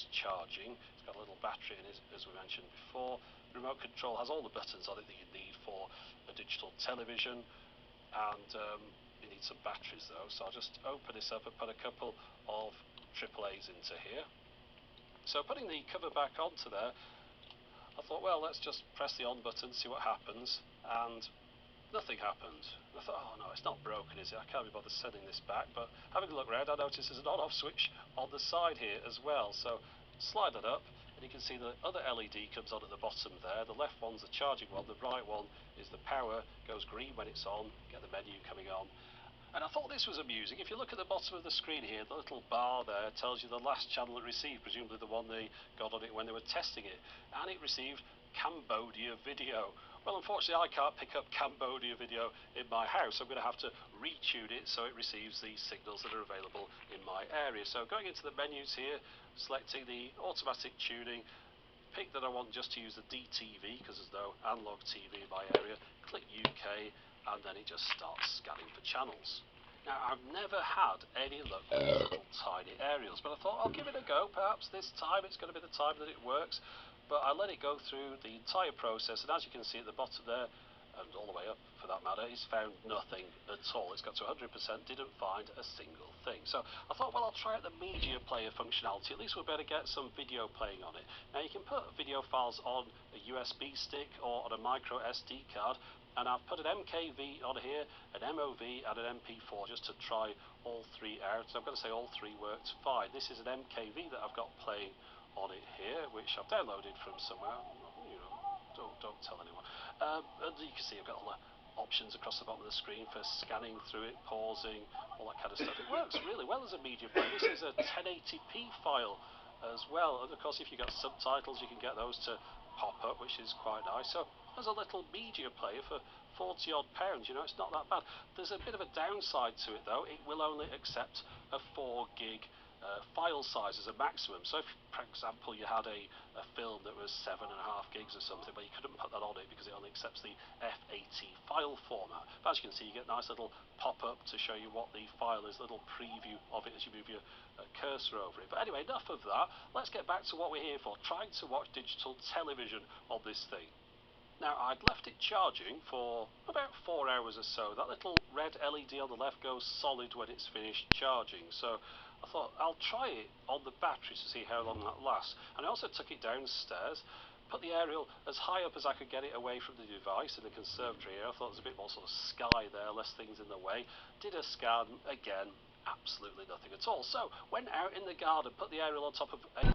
it's charging. It's got a little battery in it, as we mentioned before. The remote control has all the buttons on it that you need for a digital television, and you need some batteries though, so I'll just open this up and put a couple of AAAs into here. So putting the cover back onto there, I thought, well, let's just press the on button, see what happens, and nothing happened. I thought, oh no, it's not broken, is it? I can't be bothered sending this back. But having a look around, I noticed there's an on-off switch on the side here as well. So slide that up, and you can see the other LED comes on at the bottom there. The left one's the charging one, the right one is the power, goes green when it's on, get the menu coming on. And I thought this was amusing. If you look at the bottom of the screen here, the little bar there tells you the last channel it received, presumably the one they got on it when they were testing it. And it received Cambodia video. Well, unfortunately, I can't pick up Cambodia video in my house. I'm going to have to retune it so it receives the signals that are available in my area. So going into the menus here, selecting the automatic tuning, pick that I want just to use the DTV because there's no analog TV in my area, click UK, and then it just starts scanning for channels. Now, I've never had any luck with these little tiny aerials, but I thought I'll give it a go. Perhaps this time it's going to be the time that it works. But I let it go through the entire process, and as you can see at the bottom there, and all the way up for that matter, it's found nothing at all. It's got to 100%, didn't find a single thing. So I thought, well, I'll try out the media player functionality. At least we'll better get some video playing on it. Now, you can put video files on a USB stick or on a micro SD card, and I've put an MKV on here, an MOV, and an MP4 just to try all three out. So I'm going to say all three worked fine. This is an MKV that I've got playing on it here, which I've downloaded from somewhere. You know, don't tell anyone. And you can see I've got all the options across the bottom of the screen for scanning through it, pausing, all that kind of stuff. It works really well as a media player. This is a 1080p file as well, and of course if you've got subtitles you can get those to pop up, which is quite nice. So as a little media player for 40 odd pounds, you know, it's not that bad. There's a bit of a downside to it though. It will only accept a 4 gig file size as a maximum. So if, for example, you had a film that was 7.5 gigs or something, but you couldn't put that on it because it only accepts the FAT file format. But as you can see, you get a nice little pop-up to show you what the file is, a little preview of it as you move your cursor over it. But anyway, enough of that. Let's get back to what we're here for, trying to watch digital television on this thing. Now, I'd left it charging for about 4 hours or so. That little red LED on the left goes solid when it's finished charging. So I thought I'll try it on the battery to see how long that lasts. And I also took it downstairs, put the aerial as high up as I could get it away from the device in the conservatory here. I thought there was a bit more sort of sky there, less things in the way. Did a scan, again, absolutely nothing at all. So went out in the garden, put the aerial on top of a